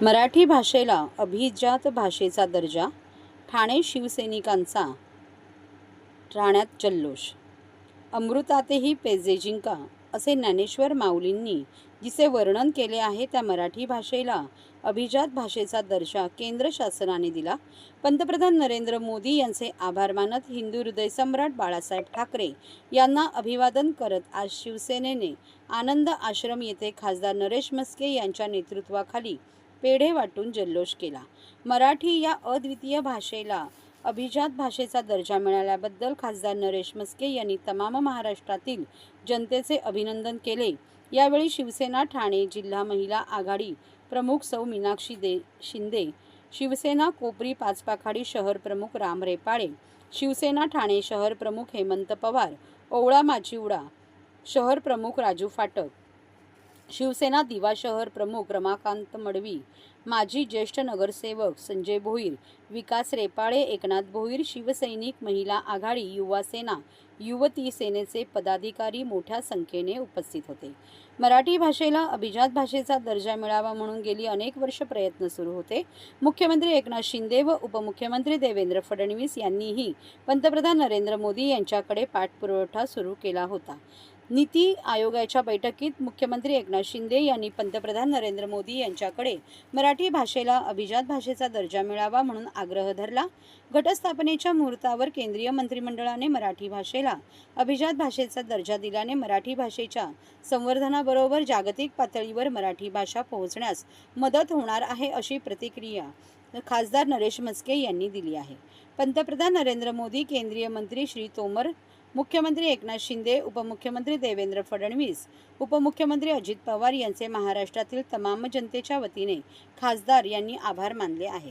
मराठी भाषेला अभिजात भाषेचा दर्जा, ठाणे शिवसैनिकांचा ठाण्यात जल्लोष. अमृतातेही पेजे जिंका असे ज्ञानेश्वर माऊलींनी जिचे वर्णन केले आहे त्या मराठी भाषेला अभिजात भाषेचा दर्जा केंद्र शासनाने दिला. पंतप्रधान नरेंद्र मोदी यांचे आभार मानत हिंदू हृदय सम्राट बाळासाहेब ठाकरे यांना अभिवादन करत आज शिवसेनेने आनंद आश्रम येथे खासदार नरेश म्हस्के यांच्या नेतृत्वाखाली पेढे वाटून जल्लोष केला. मराठी या अद्वितीय भाषेला अभिजात भाषेचा दर्जा मिळाल्याबद्दल खासदार नरेश म्हस्के यांनी तमाम महाराष्ट्रातील जनतेचे अभिनंदन केले. यावेळी शिवसेना ठाणे जिल्हा महिला आघाडी प्रमुख सौ मीनाक्षी शिंदे, शिवसेना कोपरी पाचपाखाडी शहर प्रमुख राम रेपाळे, शिवसेना ठाणे शहर प्रमुख हेमंत पवार, ओवळा माचिवडा शहर प्रमुख राजू फाटक, शिवसेना दिवा शहर प्रमुख रमाकांत मडवी, माजी ज्येष्ठ नगरसेवक संजय भोईर, विकास रेपाळे, एकनाथ भोईर, शिवसैनिक महिला आघाडी, युवा सेना, युवती सेनेचे पदाधिकारी मोठ्या संख्येने उपस्थित होते. मराठी भाषेला अभिजात भाषेचा दर्जा मिळावा म्हणून गेली अनेक वर्ष प्रयत्न सुरू होते. मुख्यमंत्री एकनाथ शिंदे व उपमुख्यमंत्री देवेंद्र फडणवीस यांनीही पंतप्रधान नरेंद्र मोदी यांच्याकडे पाठपुरावा सुरू केला होता. नीती आयोगाच्या बैठकीत मुख्यमंत्री एकनाथ शिंदे यांनी पंतप्रधान नरेंद्र मोदी यांच्याकडे मराठी भाषेला अभिजात भाषेचा दर्जा मिळावा म्हणून आग्रह धरला. घटस्थापनेच्या मुहूर्तावर केंद्रीय मंत्रिमंडळाने मराठी भाषेला अभिजात भाषेचा दर्जा दिल्याने मराठी भाषेच्या संवर्धनाबरोबर जागतिक पातळीवर मराठी भाषा पोहोचण्यास मदत होणार आहे अशी प्रतिक्रिया खासदार नरेश म्हस्के यांनी दिली आहे. पंतप्रधान नरेंद्र मोदी, केंद्रीय मंत्री श्री तोमर, मुख्यमंत्री एकनाथ शिंदे, उपमुख्यमंत्री देवेंद्र फडणवीस, उपमुख्यमंत्री अजित पवार यांचे महाराष्ट्रातील तमाम जनतेच्या वतीने खासदार यांनी आभार मानले आहेत.